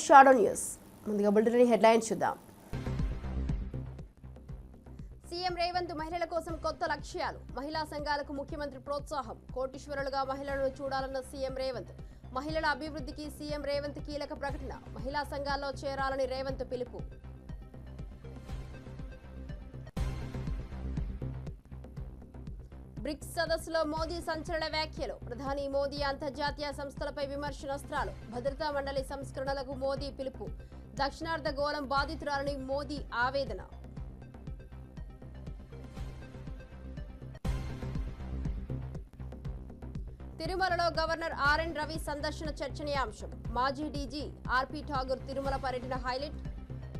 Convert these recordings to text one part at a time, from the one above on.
Shadow news. ముందుగా bulletin headlines చూద్దాం. CM Revanth మహిళల కోసం కొత్త లక్ష్యాలు, మహిళా సంఘాలకు ముఖ్యమంత్రి ప్రోత్సాహం, కోటీశ్వరులుగా మహిళలను చూడాలన్న సీఎం రేవంత్. మహిళల అభివృద్ధికి సీఎం రేవంత్ కీలక ప్రకటన, మహిళా సంఘాల్లో చేరాలని రేవంత్ పిలుపు. బ్రిక్స్ సదస్సులో మోదీ సంచలన వ్యాఖ్యలు, ప్రధాని మోదీ అంతర్జాతీయ సంస్థలపై విమర్శనాస్త్రాలు, భద్రతా మండలి సంస్కరణలకు మోదీ పిలుపు, దక్షిణార్ధ గోళం బాధితురాలని మోదీ ఆవేదన. తిరుమలలో గవర్నర్ ఆర్ఎన్ రవి సందర్శన చర్చనీయాంశం, మాజీ డీజీ ఆర్పీ ఠాగూర్ తిరుమల పర్యటన హైలైట్.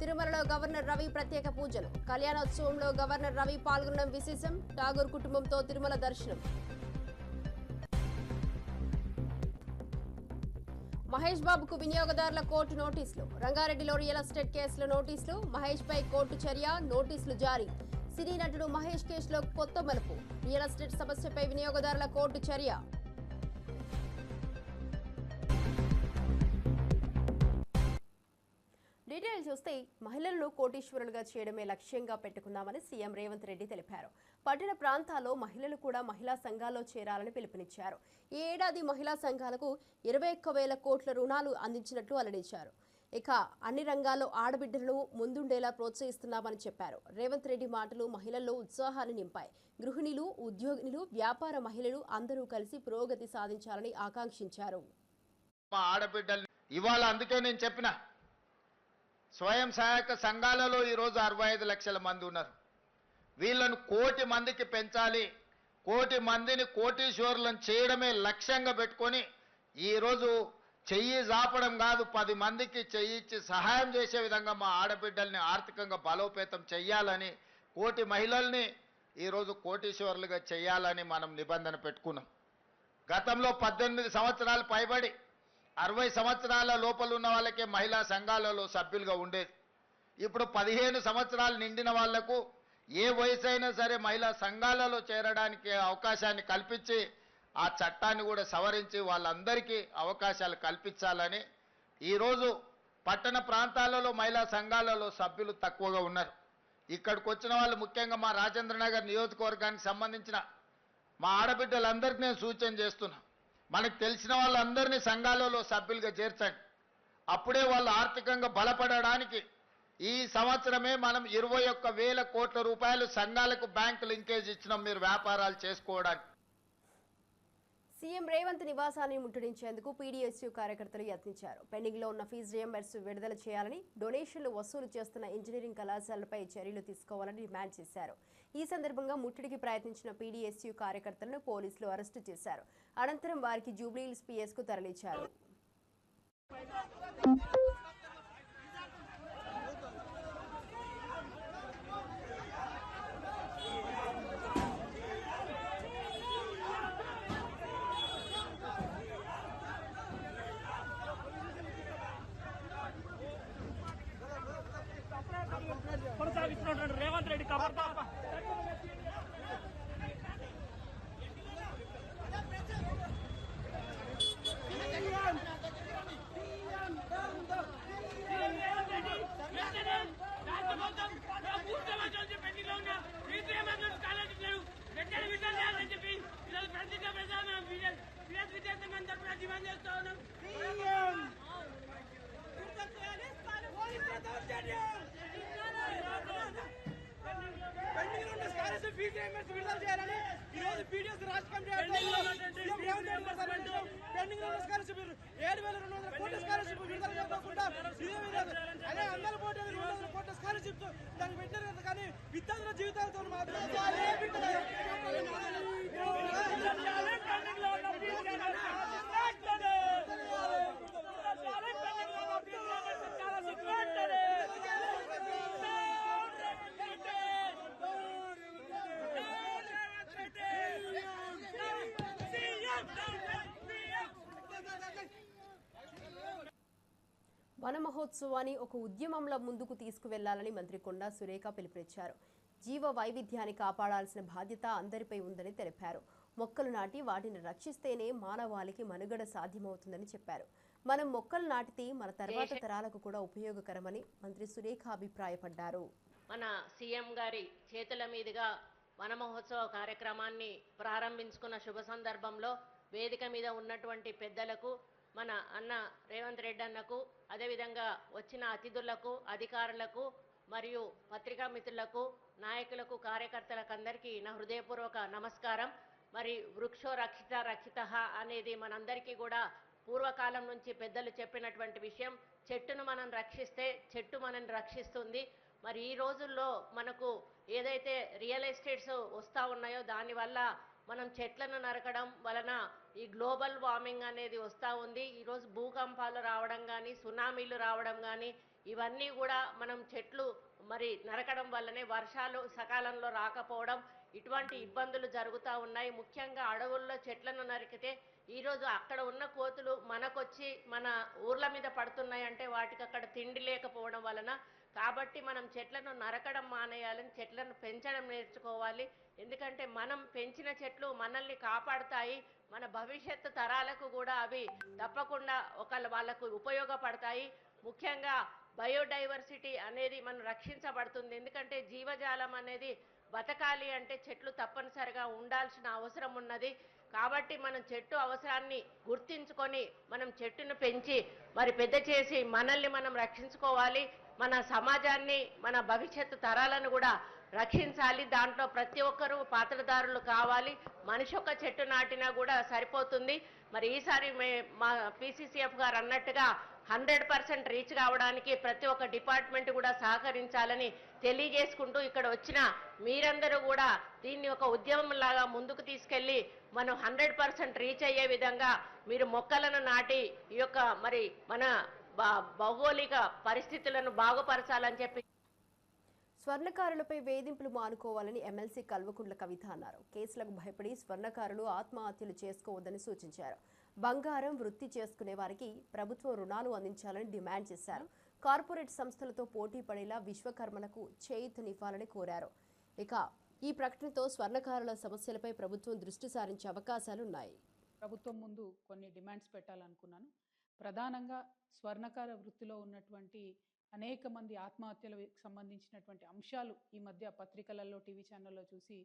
తిరుమలలో గవర్నర్ రవి ప్రత్యేక పూజలు, కళ్యాణోత్సవంలో గవర్నర్ రవి పాల్గొనడం విశేషం, ఠాగూర్ కుటుంబంతో తిరుమల దర్శనం. మహేష్ బాబుకు వినియోగదారుల కోర్టు నోటీసులు, రంగారెడ్డిలో రియల్ ఎస్టేట్ కేసులో నోటీసులు, మహేష్ పై కోర్టు చర్య, నోటీసులు జారీ. సినీ నటుడు మహేష్ కేసులో కొత్త మలుపు, రియల్ ఎస్టేట్ సమస్యపై వినియోగదారుల కోర్టు చర్య. డీటెయిల్ చూస్తే మహిళలను కోటీశ్వరులుగా చేయడమే లక్ష్యంగా పెట్టుకున్నామని సీఎం రేవంత్ రెడ్డి తెలిపారు. పట్టణ ప్రాంతాల్లో మహిళలు కూడా మహిళా సంఘాల్లో చేరాలని పిలుపునిచ్చారు. ఈ ఏడాది మహిళా సంఘాలకు 21,000 కోట్ల రుణాలు అందించినట్లు వెల్లడించారు. ఇక అన్ని రంగాల్లో ఆడబిడ్డలను ముందుండేలా ప్రోత్సహిస్తున్నామని చెప్పారు. రేవంత్ రెడ్డి మాటలు మహిళల్లో ఉత్సాహాన్ని నింపాయి. గృహిణులు, ఉద్యోగినులు, వ్యాపార మహిళలు అందరూ కలిసి పురోగతి సాధించాలని ఆకాంక్షించారు. అందుకే నేను చెప్పిన స్వయం సహాయక సంఘాలలో ఈరోజు 65 లక్షల మంది ఉన్నారు. వీళ్ళను 1 కోటి మందికి పెంచాలి, 1 కోటి మందిని కోటీశ్వరులను చేయడమే లక్ష్యంగా పెట్టుకొని ఈరోజు చెయ్యి జాపడం కాదు, 10 మందికి చెయ్యిచ్చి సహాయం చేసే విధంగా మా ఆడబిడ్డల్ని ఆర్థికంగా బలోపేతం చెయ్యాలని, 1 కోటి మహిళల్ని ఈరోజు కోటీశ్వరులుగా చేయాలని మనం నిబంధన పెట్టుకున్నాం. గతంలో 18 సంవత్సరాలు పైబడి 60 సంవత్సరాల లోపల ఉన్న వాళ్ళకే మహిళా సంఘాలలో సభ్యులుగా ఉండేది. ఇప్పుడు 15 సంవత్సరాలు నిండిన వాళ్లకు ఏ వయసు అయినా సరే మహిళా సంఘాలలో చేరడానికి అవకాశాన్ని కల్పించి ఆ చట్టాన్ని కూడా సవరించి వాళ్ళందరికీ అవకాశాలు కల్పించాలని ఈరోజు పట్టణ ప్రాంతాలలో మహిళా సంఘాలలో సభ్యులు తక్కువగా ఉన్నారు. ఇక్కడికి వచ్చిన వాళ్ళు ముఖ్యంగా మా రాజేంద్రనగర్ నియోజకవర్గానికి సంబంధించిన మా ఆడబిడ్డలందరికీ నేను సూచన చేస్తున్నా, మనకు తెలిసిన వాళ్ళందరినీ సంఘాలలో సభ్యులుగా చేర్చండి. అప్పుడే వాళ్ళు ఆర్థికంగా బలపడడానికి ఈ సంవత్సరమే మనం 21,000 కోట్ల రూపాయలు సంఘాలకు బ్యాంకు లింకేజ్ ఇచ్చినాం మీరు వ్యాపారాలు చేసుకోవడానికి. సీఎం రేవంత్ నివాసాన్ని ముట్టడించేందుకు పీడీఎస్యూ కార్యకర్తలు యత్నించారు. పెండింగ్లో ఉన్న ఫీజు రియంబర్స్ విడుదల చేయాలని, డొనేషన్లు వసూలు చేస్తున్న ఇంజనీరింగ్ కళాశాలపై చర్యలు తీసుకోవాలని డిమాండ్ చేశారు. ఈ సందర్భంగా ముట్టడికి ప్రయత్నించిన పీడీఎస్యూ కార్యకర్తలను పోలీసులు అరెస్టు చేశారు. అనంతరం వారికి జూబ్లీహిల్స్ పీఎస్కు తరలించారు. రేవంత్ రెడ్డి విడుదల చేయాలని ఈరోజు పీడీఎస్ రాష్ట్ర కమిటీ పెండింగ్ లో స్కాలర్షిప్ 7,200 కోట్ల స్కాలర్షిప్ విడుదల చేయకుండా అదే 100 కోట్ల స్కాలర్షిప్ దానికి పెట్టారు కదా. కానీ విద్యార్థుల జీవితాలతో వన మహోత్సవాన్ని ఒక ఉద్యమంలో ముందుకు తీసుకువెళ్లాలని మంత్రి కొండా సురేఖ పిలుపునిచ్చారు. జీవ వైవిధ్యాన్ని కాపాడాల్సిన బాధ్యత అందరిపై ఉందని తెలిపారు. మొక్కలు నాటి వాటిని రక్షిస్తేనే మానవాళికి మనుగడ సాధ్యమవుతుందని చెప్పారు. మనం మొక్కలు నాటితే మన తర్వాత తరాలకు కూడా ఉపయోగకరమని మంత్రి సురేఖ అభిప్రాయపడ్డారు. మన సీఎం గారి చేతుల మీదుగా వన మహోత్సవ కార్యక్రమాన్ని ప్రారంభించుకున్న శుభ సందర్భంలో వేదిక మీద ఉన్నటువంటి పెద్దలకు, మన అన్న రేవంత్ రెడ్డి అన్నకు, అదేవిధంగా వచ్చిన అతిథులకు, అధికారులకు మరియు పత్రికా మిత్రులకు, నాయకులకు, కార్యకర్తలకు అందరికీ నా హృదయపూర్వక నమస్కారం. మరి వృక్షో రక్షిత రక్షితః అనేది మనందరికీ కూడా పూర్వకాలం నుంచి పెద్దలు చెప్పినటువంటి విషయం. చెట్టును మనం రక్షిస్తే చెట్టు మనల్ని రక్షిస్తుంది. మరి ఈ రోజుల్లో మనకు ఏదైతే రియల్ ఎస్టేట్స్ వస్తూ ఉన్నాయో దానివల్ల మనం చెట్లను నరకడం వలన ఈ గ్లోబల్ వార్మింగ్ అనేది వస్తూ ఉంది. ఈరోజు భూకంపాలు రావడం కానీ, సునామీలు రావడం కానీ, ఇవన్నీ కూడా మనం చెట్లు మరి నరకడం వల్లనే వర్షాలు సకాలంలో రాకపోవడం, ఇటువంటి ఇబ్బందులు జరుగుతూ ఉన్నాయి. ముఖ్యంగా అడవుల్లో చెట్లను నరికితే ఈరోజు అక్కడ ఉన్న కోతులు మనకొచ్చి మన ఊర్ల మీద పడుతున్నాయంటే వాటికి అక్కడ తిండి లేకపోవడం వలన. కాబట్టి మనం చెట్లను నరకడం మానేయాలని, చెట్లను పెంచడం నేర్చుకోవాలి. ఎందుకంటే మనం పెంచిన చెట్లు మనల్ని కాపాడుతాయి. మన భవిష్యత్తు తరాలకు కూడా అవి తప్పకుండా వాళ్ళకు ఉపయోగపడతాయి. ముఖ్యంగా బయోడైవర్సిటీ అనేది మనం రక్షించబడుతుంది. ఎందుకంటే జీవజాలం అనేది బతకాలి అంటే చెట్లు తప్పనిసరిగా ఉండాల్సిన అవసరం ఉన్నది. కాబట్టి మనం చెట్టు అవసరాన్ని గుర్తించుకొని మనం చెట్టును పెంచి మరి పెద్ద చేసి మనల్ని మనం రక్షించుకోవాలి. మన సమాజాన్ని, మన భవిష్యత్తు తరాలను కూడా రక్షించాలి. దాంట్లో ప్రతి ఒక్కరూ పాత్రదారులు కావాలి. మనిషి ఒక చెట్టు నాటినా కూడా సరిపోతుంది. మరి ఈసారి మా పీసీసీఎఫ్ గారు అన్నట్టుగా 100% రీచ్ కావడానికి ప్రతి ఒక్క డిపార్ట్మెంట్ కూడా సహకరించాలని తెలియజేసుకుంటూ, ఇక్కడ వచ్చిన మీరందరూ కూడా దీన్ని ఒక ఉద్యమం లాగా ముందుకు తీసుకెళ్లి మనం 100% రీచ్ అయ్యే విధంగా మీరు మొక్కలను నాటి ఈ యొక్క మరి మన భౌగోళిక పరిస్థితులను బాగుపరచాలని చెప్పి. స్వర్ణకారులపై వేధింపులు మానుకోవాలని ఎమ్మెల్సీ కల్వకుంట్ల కవిత అన్నారు. కేసులకు భయపడి స్వర్ణకారులు ఆత్మహత్యలు చేసుకోవద్దని సూచించారు. బంగారం వృత్తి చేసుకునే వారికి ప్రభుత్వం రుణాలు అందించాలని డిమాండ్ చేశారు. కార్పొరేట్ సంస్థలతో పోటీ పడేలా విశ్వకర్మలకు చేయూతనివ్వాలని కోరారు. ఇక ఈ ప్రకటనతో స్వర్ణకారుల సమస్యలపై ప్రభుత్వం దృష్టి సారించే అవకాశాలున్నాయి. ప్రభుత్వం ముందు కొన్ని డిమాండ్స్ పెట్టాలనుకున్నాను. ప్రధానంగా స్వర్ణకార వృత్తిలో ఉన్నటువంటి అనేక మంది ఆత్మహత్యలకు సంబంధించినటువంటి అంశాలు ఈ మధ్య పత్రికలలో, టీవీ ఛానల్లో చూసి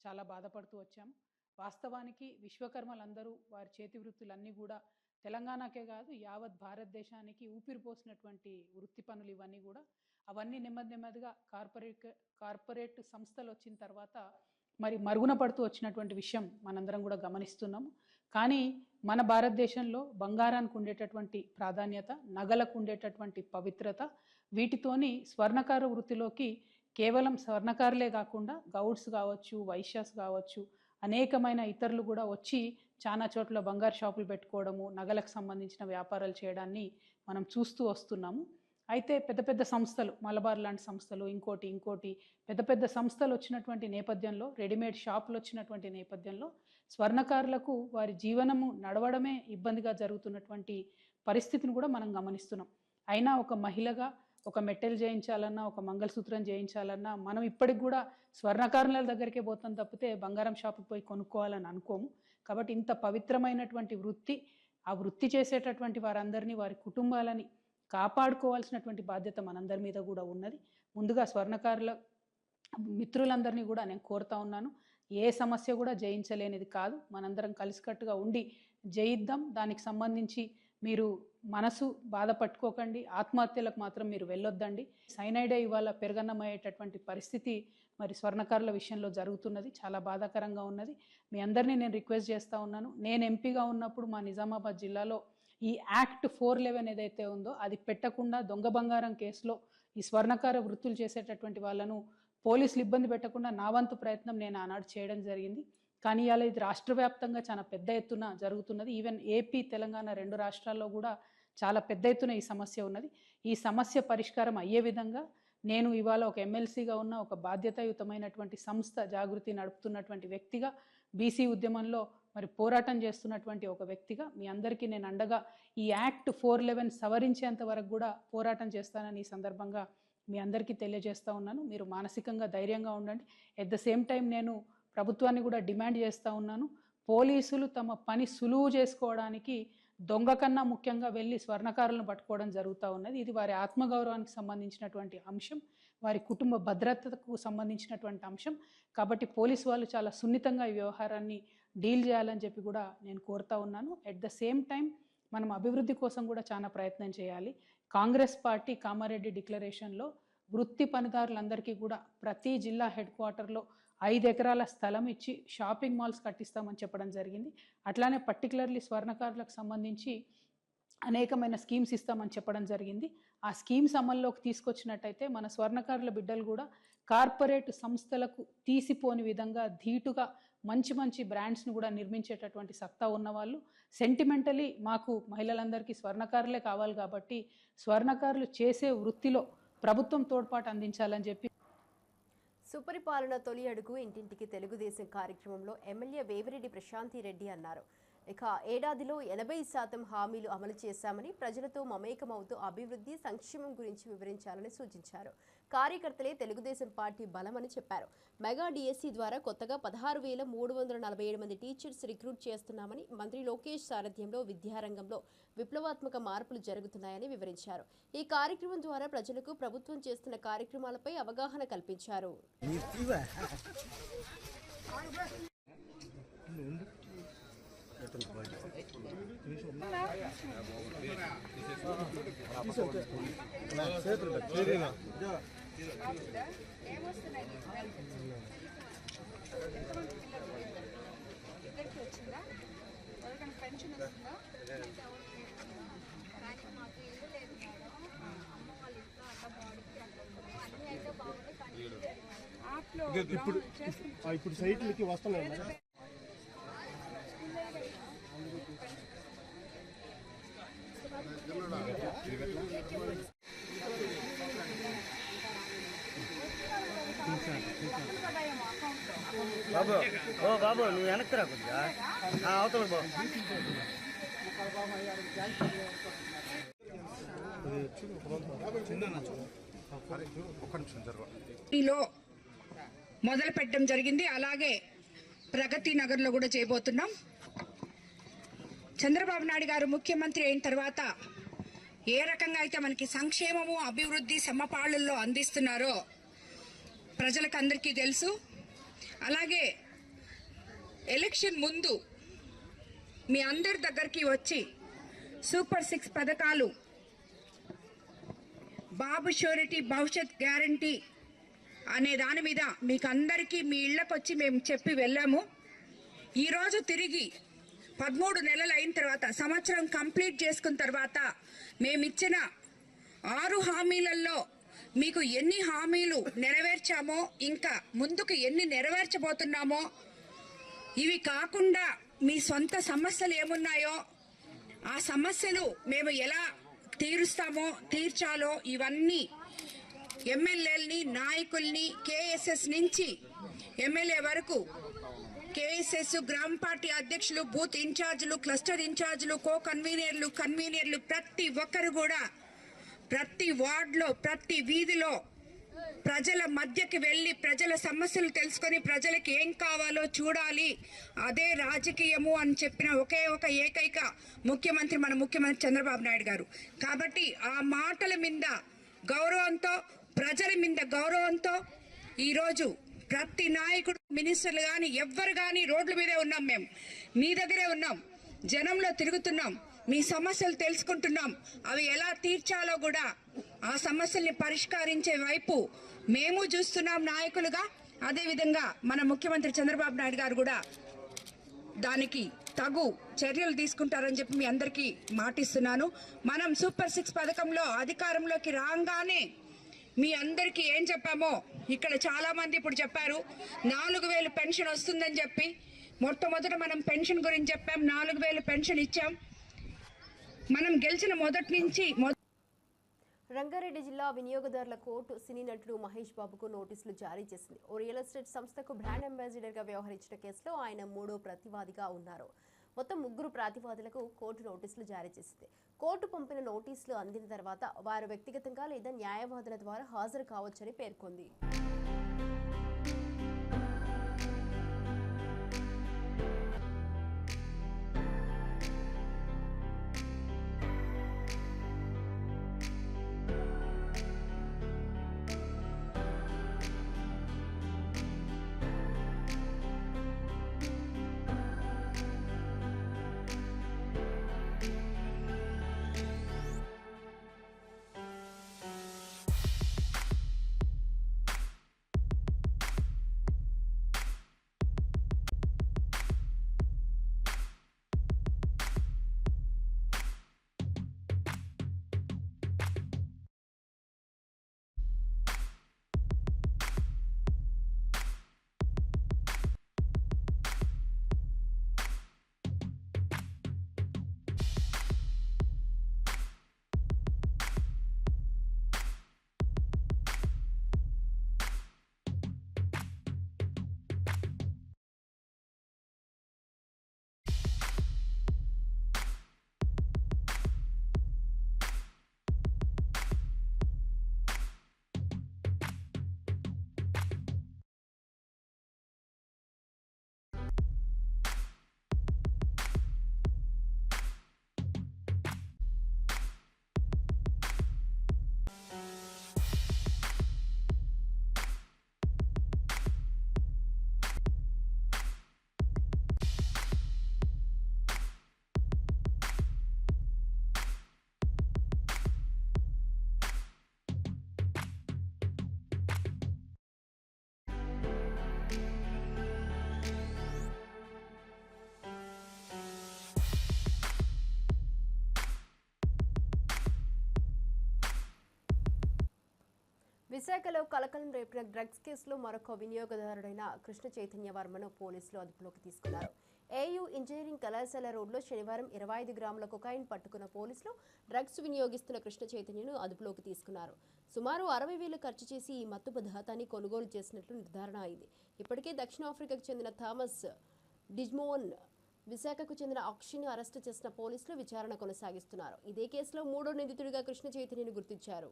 చాలా బాధపడుతూ వచ్చాము. వాస్తవానికి విశ్వకర్మలందరూ వారి చేతి వృత్తులన్నీ కూడా తెలంగాణకే కాదు యావత్ భారతదేశానికి ఊపిరిపోసినటువంటి వృత్తి పనులు ఇవన్నీ కూడా. అవన్నీ నెమ్మదిగా కార్పొరేట్ సంస్థలు వచ్చిన తర్వాత మరి మరుగున పడుతూ వచ్చినటువంటి విషయం మనందరం కూడా గమనిస్తున్నాము. కానీ మన భారతదేశంలో బంగారానికి ఉండేటటువంటి ప్రాధాన్యత, నగలకు ఉండేటటువంటి పవిత్రత, వీటితోని స్వర్ణకార వృత్తిలోకి కేవలం స్వర్ణకారులే కాకుండా గౌడ్స్ కావచ్చు, వైశ్యాస్ కావచ్చు, అనేకమైన ఇతరులు కూడా వచ్చి చాలా చోట్ల బంగారు షాపులు పెట్టుకోవడము, నగలకు సంబంధించిన వ్యాపారాలు చేయడాన్ని మనం చూస్తూ వస్తున్నాము. అయితే పెద్ద పెద్ద సంస్థలు, మలబార్ లాంటి సంస్థలు, ఇంకోటి పెద్ద సంస్థలు వచ్చినటువంటి నేపథ్యంలో, రెడీమేడ్ షాపులు వచ్చినటువంటి నేపథ్యంలో స్వర్ణకారులకు వారి జీవనము నడవడమే ఇబ్బందిగా జరుగుతున్నటువంటి పరిస్థితిని కూడా మనం గమనిస్తున్నాం. అయినా ఒక మహిళగా ఒక మెట్టెలు చేయించాలన్నా, ఒక మంగళసూత్రం చేయించాలన్నా మనం ఇప్పటికి కూడా స్వర్ణకారుల దగ్గరికే పోతాం తప్పితే బంగారం షాపుకి పోయి కొనుక్కోవాలని అనుకోము. కాబట్టి ఇంత పవిత్రమైనటువంటి వృత్తి, ఆ వృత్తి చేసేటటువంటి వారందరినీ, వారి కుటుంబాలని కాపాడుకోవాల్సినటువంటి బాధ్యత మనందరి మీద కూడా ఉన్నది. ముందుగా స్వర్ణకారుల మిత్రులందరినీ కూడా నేను కోరుతా ఉన్నాను, ఏ సమస్య కూడా జయించలేనిది కాదు. మనందరం కలిసికట్టుగా ఉండి జయిద్దాం. దానికి సంబంధించి మీరు మనసు బాధపట్టుకోకండి, ఆత్మహత్యలకు మాత్రం మీరు వెళ్ళొద్దండి. సైనైడే ఇవాళ పెరగన్నమయ్యేటటువంటి పరిస్థితి మరి స్వర్ణకారుల విషయంలో జరుగుతున్నది. చాలా బాధాకరంగా ఉన్నది. మీ అందరినీ నేను రిక్వెస్ట్ చేస్తూ ఉన్నాను. నేను ఎంపీగా ఉన్నప్పుడు మా నిజామాబాద్ జిల్లాలో ఈ యాక్ట్ 411 ఏదైతే ఉందో అది పెట్టకుండా దొంగ బంగారం కేసులో ఈ స్వర్ణకార వృత్తులు చేసేటటువంటి వాళ్ళను పోలీసులు ఇబ్బంది పెట్టకుండా నా వంతు ప్రయత్నం నేను ఆనాడు చేయడం జరిగింది. కానీ ఇవాళ ఇది రాష్ట్ర వ్యాప్తంగా చాలా పెద్ద ఎత్తున జరుగుతున్నది. ఈవెన్ ఏపీ, తెలంగాణ 2 రాష్ట్రాల్లో కూడా చాలా పెద్ద ఎత్తున ఈ సమస్య ఉన్నది. ఈ సమస్య పరిష్కారం అయ్యే విధంగా నేను ఇవాళ ఒక ఎమ్మెల్సీగా ఉన్న ఒక బాధ్యతాయుతమైనటువంటి సంస్థ జాగృతి నడుపుతున్నటువంటి వ్యక్తిగా, బీసీ ఉద్యమంలో మరి పోరాటం చేస్తున్నటువంటి ఒక వ్యక్తిగా మీ అందరికీ నేను అండగా ఈ యాక్ట్ 411 సవరించేంత వరకు కూడా పోరాటం చేస్తానని ఈ సందర్భంగా మీ అందరికీ తెలియజేస్తూ ఉన్నాను. మీరు మానసికంగా ధైర్యంగా ఉండండి. ఎట్ ద సేమ్ టైం నేను ప్రభుత్వాన్ని కూడా డిమాండ్ చేస్తూ ఉన్నాను, పోలీసులు తమ పని సులువు చేసుకోవడానికి దొంగ కన్నా ముఖ్యంగా వెళ్ళి స్వర్ణకారులను పట్టుకోవడం జరుగుతూ ఉన్నది. ఇది వారి ఆత్మగౌరవానికి సంబంధించినటువంటి అంశం, వారి కుటుంబ భద్రతకు సంబంధించినటువంటి అంశం. కాబట్టి పోలీసు వాళ్ళు చాలా సున్నితంగా ఈ వ్యవహారాన్ని డీల్ చేయాలని చెప్పి కూడా నేను కోరుతా ఉన్నాను. ఎట్ ద సేమ్ టైం మనం అభివృద్ధి కోసం కూడా చాలా ప్రయత్నం చేయాలి. కాంగ్రెస్ పార్టీ కామారెడ్డి డిక్లరేషన్లో వృత్తి పనిదారులందరికీ కూడా ప్రతి జిల్లా హెడ్ క్వార్టర్లో 5 ఎకరాల స్థలం ఇచ్చి షాపింగ్ మాల్స్ కట్టిస్తామని చెప్పడం జరిగింది. అట్లానే పర్టికులర్లీ స్వర్ణకారులకు సంబంధించి అనేకమైన స్కీమ్స్ ఇస్తామని చెప్పడం జరిగింది. ఆ స్కీమ్స్ అమల్లోకి తీసుకొచ్చినట్టయితే మన స్వర్ణకారుల బిడ్డలు కూడా కార్పొరేట్ సంస్థలకు తీసిపోని విధంగా ధీటుగా మంచి మంచి బ్రాండ్స్ను కూడా నిర్మించేటటువంటి సత్తా ఉన్నవాళ్ళు. సెంటిమెంటలీ మాకు మహిళలందరికీ స్వర్ణకారులే కావాలి కాబట్టి స్వర్ణకారులు చేసే వృత్తిలో ప్రభుత్వం తోడ్పాటు అందించాలని చెప్పి సుపరిపాలన తొలి అడుగు ఇంటింటికి తెలుగుదేశం కార్యక్రమంలో ఎమ్మెల్యే వేమిరెడ్డి ప్రశాంతి రెడ్డి అన్నారు. ఇక ఏడాదిలో 80% హామీలు అమలు చేశామని, ప్రజలతో మమేకమవుతూ అభివృద్ధి సంక్షేమం గురించి వివరించాలని సూచించారు. కార్యకర్తలే తెలుగుదేశం పార్టీ బలమని చెప్పారు. మెగా డిఎస్సి ద్వారా కొత్తగా 16,347 మంది టీచర్స్ రిక్రూట్ చేస్తున్నామని, మంత్రి లోకేష్ సారథ్యంలో విద్యారంగంలో విప్లవాత్మక మార్పులు జరుగుతున్నాయని వివరించారు. ఈ కార్యక్రమం ద్వారా ప్రజలకు ప్రభుత్వం చేస్తున్న కార్యక్రమాలపై అవగాహన కల్పించారు. ఇప్పుడు సైట్లకి వస్తున్నాయి. బాబు ఓ బాబు నువ్వు వెనక్కి రా కొద్దిగా అవతల బాబు. మొదలు పెట్టడం జరిగింది. అలాగే ప్రగతి నగర్లో కూడా చేయబోతున్నాం. చంద్రబాబు నాయుడు గారు ముఖ్యమంత్రి అయిన తర్వాత ఏ రకంగా అయితే మనకి సంక్షేమము అభివృద్ధి సమపాళ్లలో అందిస్తున్నారో ప్రజలకు అందరికీ తెలుసు. అలాగే ఎలక్షన్ ముందు మీ అందరి దగ్గరికి వచ్చి సూపర్ 6 పథకాలు, బాబు షూరిటీ, భవిష్యత్ గ్యారంటీ అనే దాని మీద మీకు అందరికీ మీ ఇళ్లకు వచ్చి మేము చెప్పి వెళ్ళాము. ఈరోజు తిరిగి 13 నెలలు అయిన తర్వాత, సంవత్సరం కంప్లీట్ చేసుకున్న తర్వాత మేమిచ్చిన 6 హామీలలో మీకు ఎన్ని హామీలు నెరవేర్చామో, ఇంకా ముందుకు ఎన్ని నెరవేర్చబోతున్నామో, ఇవి కాకుండా మీ సొంత సమస్యలు ఏమున్నాయో ఆ సమస్యలు మేము ఎలా తీర్చాలో ఇవన్నీ ఎమ్మెల్యేలని, నాయకుల్ని, కేఎస్ఎస్ నుంచి ఎమ్మెల్యే వరకు, కేఎస్ఎస్, గ్రామ పార్టీ అధ్యక్షులు, బూత్ ఇన్ఛార్జీలు, క్లస్టర్ ఇన్ఛార్జీలు, కో కన్వీనర్లు ప్రతి ఒక్కరు కూడా ప్రతి వార్డులో, ప్రతి వీధిలో ప్రజల మధ్యకి వెళ్ళి ప్రజల సమస్యలు తెలుసుకొని ప్రజలకు ఏం కావాలో చూడాలి, అదే రాజకీయము అని చెప్పిన ఏకైక ముఖ్యమంత్రి మన ముఖ్యమంత్రి చంద్రబాబు నాయుడు గారు. కాబట్టి ఆ మాటల మీద గౌరవంతో, ప్రజల మీద గౌరవంతో ఈరోజు ప్రతి నాయకుడు, మినిస్టర్లు కానీ ఎవ్వరు కానీ రోడ్ల మీదే ఉన్నాం. మేము మీ దగ్గరే ఉన్నాం, జనంలో తిరుగుతున్నాం, మీ సమస్యలు తెలుసుకుంటున్నాం. అవి ఎలా తీర్చాలో కూడా ఆ సమస్యల్ని పరిష్కరించే వైపు మేము చూస్తున్నాం నాయకులుగా. అదేవిధంగా మన ముఖ్యమంత్రి చంద్రబాబు నాయుడు గారు కూడా దానికి తగు చర్యలు తీసుకుంటారని చెప్పి మీ అందరికీ మాటిస్తున్నాను. మనం సూపర్ 6 పథకంలో అధికారంలోకి రాగానే మీ అందరికీ ఏం చెప్పామో ఇక్కడ చాలా మంది ఇప్పుడు చెప్పారు. 4,000 పెన్షన్ వస్తుందని చెప్పి మొట్టమొదట మనం పెన్షన్ గురించి చెప్పాం. 4,000 పెన్షన్ ఇచ్చాం. మనం గెలిచిన మొదటి నుంచి రంగారెడ్డి జిల్లా వినియోగదారుల కోర్టు సినీ నటుడు మహేష్ బాబుకు నోటీసులు జారీ చేసింది. ఓ రియల్ ఎస్టేట్ సంస్థకు బ్రాండ్ అంబాసిడర్గా వ్యవహరించిన కేసులో ఆయన 3వ ప్రతివాదిగా ఉన్నారు. మొత్తం 3 ప్రతివాదులకు కోర్టు నోటీసులు జారీ చేసింది. కోర్టు పంపిన నోటీసులు అందిన తర్వాత వారు వ్యక్తిగతంగా లేదా న్యాయవాదుల ద్వారా హాజరు కావచ్చని పేర్కొంది. విశాఖలో కలకలం రేపిన డ్రగ్స్ కేసులో మరొక వినియోగదారుడైన కృష్ణ చైతన్య వర్మను పోలీసులు అదుపులోకి తీసుకున్నారు. ఏయూ ఇంజనీరింగ్ కళాశాల రోడ్లో శనివారం 25 గ్రాముల కొకైన్ పట్టుకున్న పోలీసులు డ్రగ్స్ వినియోగిస్తున్న కృష్ణ చైతన్యను అదుపులోకి తీసుకున్నారు. సుమారు 60,000 ఖర్చు చేసి ఈ మత్తు పదార్థాన్ని కొనుగోలు చేసినట్లు నిర్ధారణ అయింది. ఇప్పటికే దక్షిణాఫ్రికాకు చెందిన థామస్ డిజ్మోన్, విశాఖకు చెందిన అక్షిని అరెస్టు చేసిన పోలీసులు విచారణ కొనసాగిస్తున్నారు. ఇదే కేసులో 3వ నిందితుడిగా కృష్ణ చైతన్యను గుర్తించారు.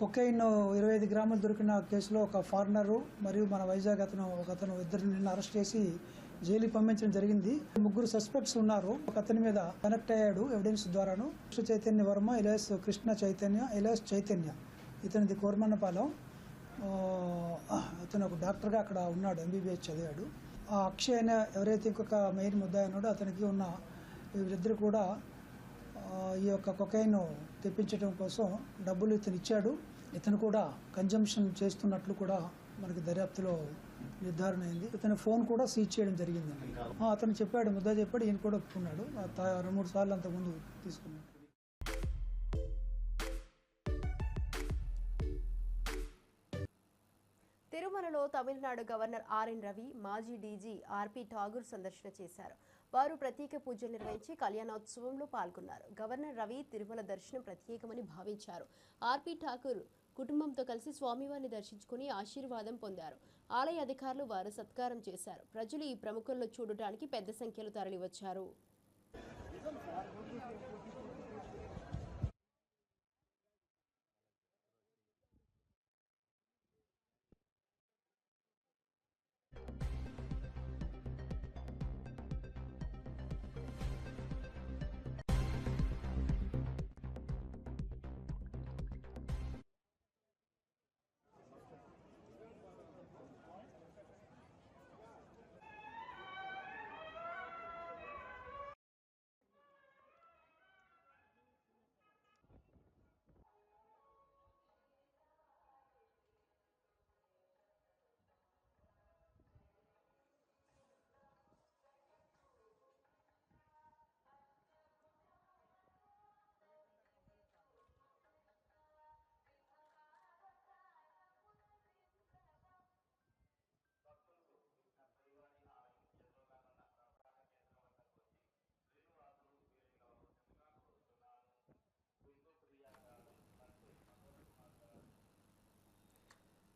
కొకైన్ 25 గ్రాములు దొరికిన కేసులో ఒక ఫారినరు మరియు మన వైజాగ్ అతను ఇద్దరిని నిన్న అరెస్ట్ చేసి జైలుకి పంపించడం జరిగింది. 3 సస్పెక్ట్స్ ఉన్నారు. ఒక అతని మీద కనెక్ట్ అయ్యాడు ఎవిడెన్స్ ద్వారాను. కృష్ణ చైతన్య వర్మ ఎలాస్ కృష్ణ చైతన్య ఎలాస్ చైతన్య, ఇతనిది కోరమన్నపాలెం. అతను ఒక డాక్టర్గా అక్కడ ఉన్నాడు, MBBS చదివాడు. ఆ అక్షయ్ అనే ఎవరైతే ఇంకొక మెయిన్ ముద్దాయి ఉన్నాడో అతనికి ఉన్న వీరిద్దరు కూడా ఈ యొక్క కొకైన్ తెప్పించడం కోసం డబ్బులు ఇతను ఇచ్చాడు. ఇతను కూడా కన్జంప్షన్ చేస్తున్నట్లు కూడా మనకి దర్యాప్తులో నిర్ధారణ అయింది. ఇతని ఫోన్ కూడా సీజ్ చేయడం జరిగింది. అతను చెప్పాడు, ముద్దా చెప్పాడు, ఈయన కూడా ఒప్పుకున్నాడు. 2-3 సార్లు అంతకుముందు తీసుకున్నాడు. తిరుమలలో తమిళనాడు గవర్నర్ ఆర్ఎన్ రవి, మాజీ డీజీ ఆర్పి ఠాగూర్ సందర్శన చేశారు. వారు ప్రత్యేక పూజలు నిర్వహించి కళ్యాణోత్సవంలో పాల్గొన్నారు. గవర్నర్ రవి తిరుమల దర్శనం ప్రత్యేకమని భావించారు. ఆర్పి ఠాకూర్ కుటుంబంతో కలిసి స్వామివారిని దర్శించుకుని ఆశీర్వాదం పొందారు. ఆలయ అధికారులు వారు సత్కారం చేశారు. ప్రజలు ఈ ప్రముఖులను చూడటానికి పెద్ద సంఖ్యలో తరలివచ్చారు.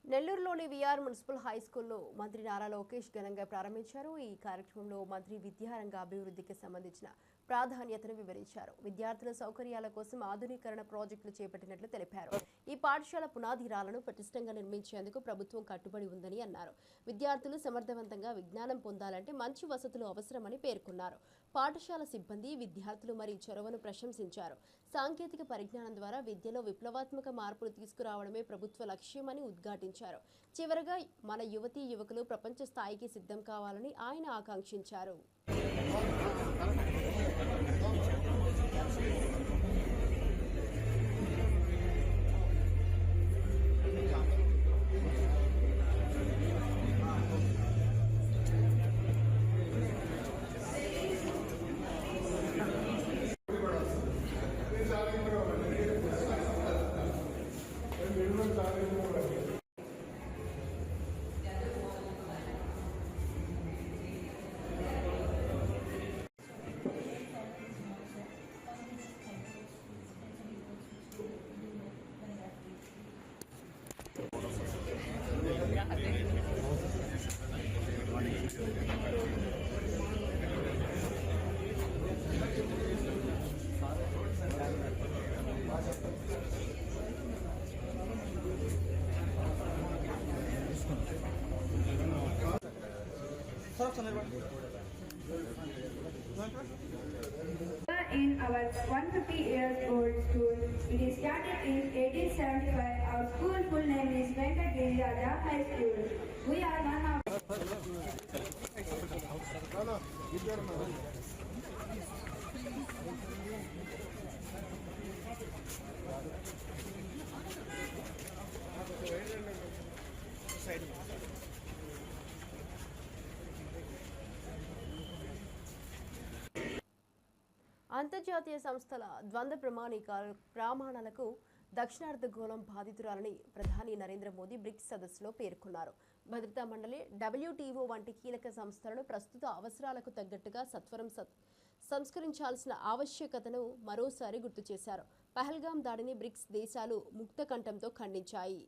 నెల్లూరులోని విఆర్ మున్సిపల్ హై స్కూల్లో మంత్రి నారా లోకేష్ ఘనంగా ప్రారంభించారు. ఈ కార్యక్రమంలో మంత్రి విద్యారంగ అభివృద్ధికి సంబంధించిన ప్రాధాన్యతను వివరించారు. విద్యార్థుల సౌకర్యాల కోసం ఆధునీకరణ ప్రాజెక్టులు చేపట్టినట్లు తెలిపారు. ఈ పాఠశాల పునాదిరాలను పటిష్టంగా నిర్మించేందుకు ప్రభుత్వం కట్టుబడి ఉందని అన్నారు. విద్యార్థులు సమర్థవంతంగా విజ్ఞానం పొందాలంటే మంచి వసతులు అవసరమని పేర్కొన్నారు. పాఠశాల సిబ్బంది, విద్యార్థులు మరి చొరవను ప్రశంసించారు. సాంకేతిక పరిజ్ఞానం ద్వారా విద్యలో విప్లవాత్మక మార్పులు తీసుకురావడమే ప్రభుత్వ లక్ష్యమని ఉద్ఘాటించారు. చివరగా మన యువతీ యువకులు ప్రపంచ స్థాయికి సిద్ధం కావాలని ఆయన ఆకాంక్షించారు. In our 150-year-old school, it is started in 1875. Our school full name is Venkatagiri Raja High School. We are one of side అంతర్జాతీయ సంస్థల ద్వంద్వ ప్రమాణాలకు దక్షిణార్ధగోళం బాధితురాలని ప్రధాని నరేంద్ర మోదీ బ్రిక్స్ సదస్సులో పేర్కొన్నారు. భద్రతా మండలి, WTO వంటి కీలక సంస్థలను ప్రస్తుత అవసరాలకు తగ్గట్టుగా సత్వరం సంస్కరించాల్సిన ఆవశ్యకతను మరోసారి గుర్తు చేశారు. పహల్గాం దాడిని బ్రిక్స్ దేశాలు ముక్తకంఠంతో ఖండించాయి.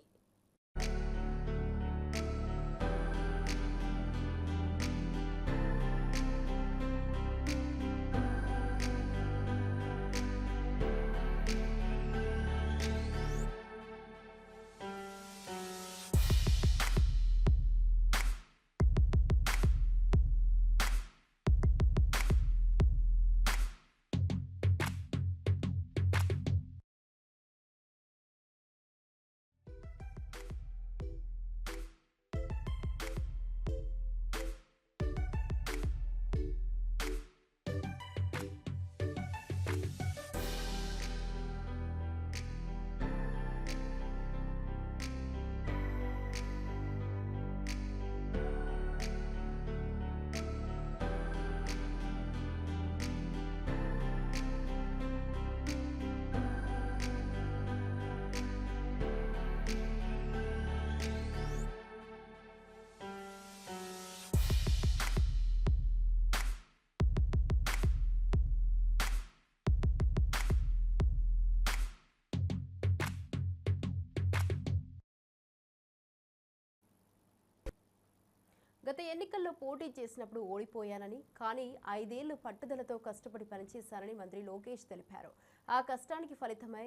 గత ఎన్నికల్లో పోటీ చేసినప్పుడు ఓడిపోయానని, కానీ 5 ఏళ్లు పట్టుదలతో కష్టపడి పనిచేశానని మంత్రి లోకేష్ తెలిపారు. ఆ కష్టానికి ఫలితమై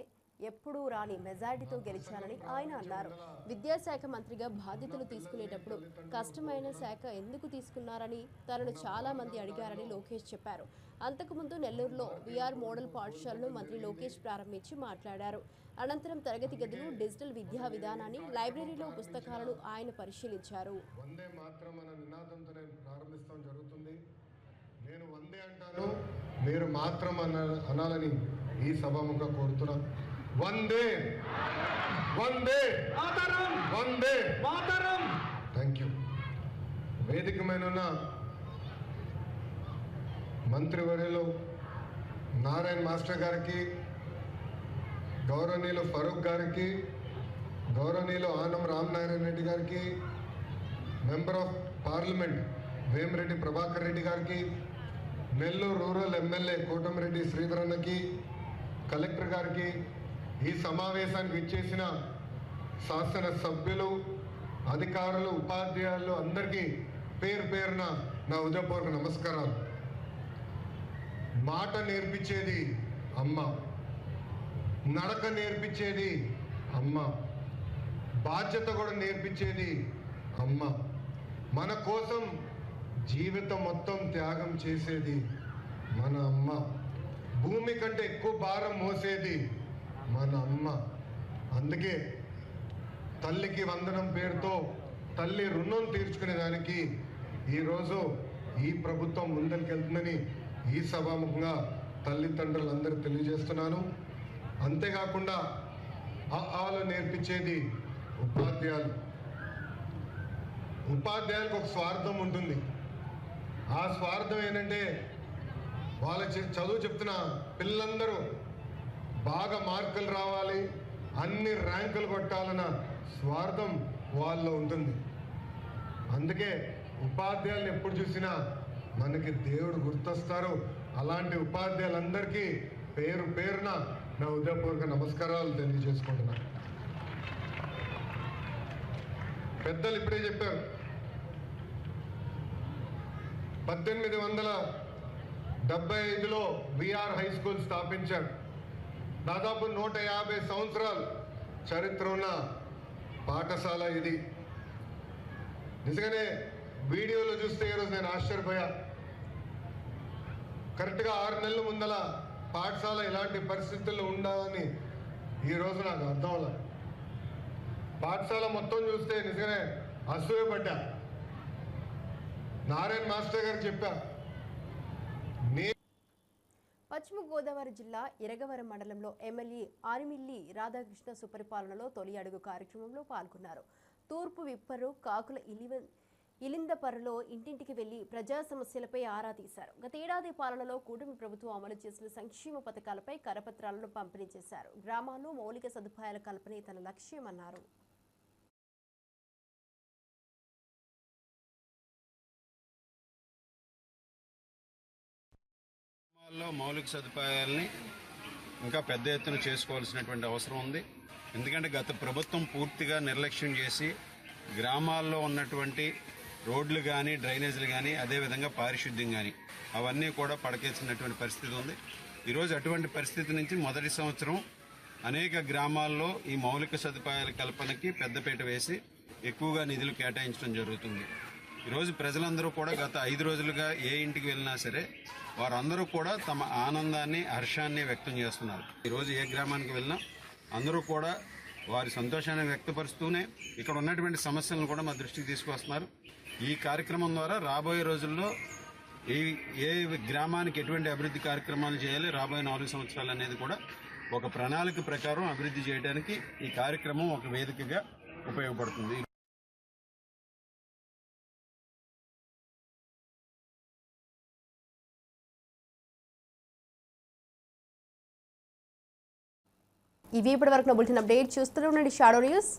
ఎప్పుడూ రాని మెజారిటీతో గెలిచానని ఆయన అన్నారు. విద్యాశాఖ మంత్రిగా బాధ్యతలు తీసుకునేటప్పుడు కష్టమైన శాఖ ఎందుకు తీసుకున్నారని తనను చాలా మంది అడిగారని లోకేష్ చెప్పారు. అంతకుముందు నెల్లూరులో VR మోడల్ పాఠశాలను మంత్రి లోకేష్ ప్రారంభించి మాట్లాడారు. అనంతరం తరగతి గదులు, డిజిటల్ విద్యా విధానాన్ని, లైబ్రరీలో పుస్తకాలను ఆయన పరిశీలించారు. వందే మాత్రం అనే నినాదంతో నేను ప్రారంభిస్తాం జరుగుతుంది. నేను వందే అంటాను, మీరు మాత్రం అనాలని ఈ సభాముఖంగా కోరుతున్నాను. వందే వందే మాతరం, వందే మాతరం. Thank you. వేదిక మీద ఉన్న మంత్రివర్యులు నారాయణ మాస్టర్ గారికి, గౌరవనీయులు ఫరూక్ గారికి, గౌరవనీయులు ఆనం రామనారాయణ రెడ్డి గారికి, member of parliament Vemireddy Prabhakar Reddy గారికి, నెల్లూరు రూరల్ ఎమ్మెల్యే కోటమిరెడ్డి శ్రీధరన్నకి, కలెక్టర్ గారికి, ఈ సమావేశానికి ఇచ్చేసిన శాసన సభ్యులు, అధికారులు, ఉపాధ్యాయులు అందరికీ పేరు పేరున నా హృదయపూర్వక నమస్కారాలు. మాట నేర్పించేది అమ్మ, నడక నేర్పించేది అమ్మ, బాధ్యత కూడా నేర్పించేది అమ్మ, మన కోసం జీవితం మొత్తం త్యాగం చేసేది మన అమ్మ, భూమి కంటే ఎక్కువ భారం మోసేది మన అమ్మ. అందుకే తల్లికి వందనం పేరుతో తల్లి రుణం తీర్చుకునే దానికి ఈరోజు ఈ ప్రభుత్వం ముందరికెళ్తుందని ఈ సభాముఖంగా తల్లిదండ్రులందరూ తెలియజేస్తున్నాను. అంతేకాకుండా ఆలు నేర్పించేది ఉపాధ్యాయులు. ఉపాధ్యాయులకు ఒక స్వార్థం ఉంటుంది. ఆ స్వార్థం ఏంటంటే వాళ్ళ చదువు చెప్తున్న పిల్లలందరూ బాగా మార్కులు రావాలి, అన్ని ర్యాంకులు కొట్టాలన్న స్వార్థం వాళ్ళలో ఉంటుంది. అందుకే ఉపాధ్యాయులను ఎప్పుడు చూసినా మనకి దేవుడు గుర్తొస్తారు. అలాంటి ఉపాధ్యాయులందరికీ పేరు పేరున నా హృదయపూర్వక నమస్కారాలు తెలియజేసుకుంటున్నాను. పెద్దలు ఇప్పుడే చెప్పారు, 1875లో VR హై స్కూల్ స్థాపించారు. దాదాపు 150 సంవత్సరాలు చరిత్ర ఉన్న పాఠశాల ఇది. నిజంగానే వీడియోలో చూస్తే ఈరోజు నేను ఆశ్చర్యపోయా. కరెక్ట్గా 6 నెలల ముందల పాఠశాల ఇలాంటి పరిస్థితుల్లో ఉండాలని ఈరోజు నాకు అర్థం అవ్వలే. పాఠశాల మొత్తం చూస్తే నిజంగానే అసూయపడ్డా. నారాయణ మాస్టర్ గారు చెప్పా, పశ్చిమ గోదావరి జిల్లా ఇరగవరం మండలంలో ఎమ్మెల్యే ఆరిమిల్లి రాధాకృష్ణ సుపరిపాలనలో తొలి అడుగు కార్యక్రమంలో పాల్గొన్నారు. తూర్పు విప్పరు కాకుల ఇలిందపర్రులో ఇంటింటికి వెళ్లి ప్రజా సమస్యలపై ఆరా తీశారు. గత ఏడాది పాలనలో కూటమి ప్రభుత్వం అమలు చేసిన సంక్షేమ పథకాలపై కరపత్రాలను పంపిణీ చేశారు. గ్రామాల్లో మౌలిక సదుపాయాల కల్పనే తన లక్ష్యమన్నారు. మౌలిక సదుపాయాలని ఇంకా పెద్ద ఎత్తున చేసుకోవాల్సినటువంటి అవసరం ఉంది. ఎందుకంటే గత ప్రభుత్వం పూర్తిగా నిర్లక్ష్యం చేసి గ్రామాల్లో ఉన్నటువంటి రోడ్లు కానీ డ్రైనేజీలు కానీ అదేవిధంగా పారిశుద్ధ్యం కానీ అవన్నీ కూడా పడకేసినటువంటి పరిస్థితి ఉంది. ఈరోజు అటువంటి పరిస్థితి నుంచి మొదటి సంవత్సరం అనేక గ్రామాల్లో ఈ మౌలిక సదుపాయాల కల్పనకి పెద్దపీట వేసి ఎక్కువగా నిధులు కేటాయించడం జరుగుతుంది. ఈరోజు ప్రజలందరూ కూడా గత 5 రోజులుగా ఏ ఇంటికి వెళ్ళినా సరే వారందరూ కూడా తమ ఆనందాన్ని హర్షాన్ని వ్యక్తం చేస్తున్నారు. ఈరోజు ఏ గ్రామానికి వెళ్ళినా అందరూ కూడా వారి సంతోషాన్ని వ్యక్తపరుస్తూనే ఇక్కడ ఉన్నటువంటి సమస్యలను కూడా మా దృష్టికి తీసుకొస్తున్నారు. ఈ కార్యక్రమం ద్వారా రాబోయే రోజుల్లో ఏ గ్రామానికి ఎటువంటి అభివృద్ధి కార్యక్రమాలు చేయాలి, రాబోయే 4 సంవత్సరాలు అనేది కూడా ఒక ప్రణాళిక ప్రకారం అభివృద్ధి చేయడానికి ఈ కార్యక్రమం ఒక వేదికగా ఉపయోగపడుతుంది. ఇవి ఇప్పటివరకు బులెటిన్ అప్డేట్ చూస్తూనే ఉండండి షాడో న్యూస్.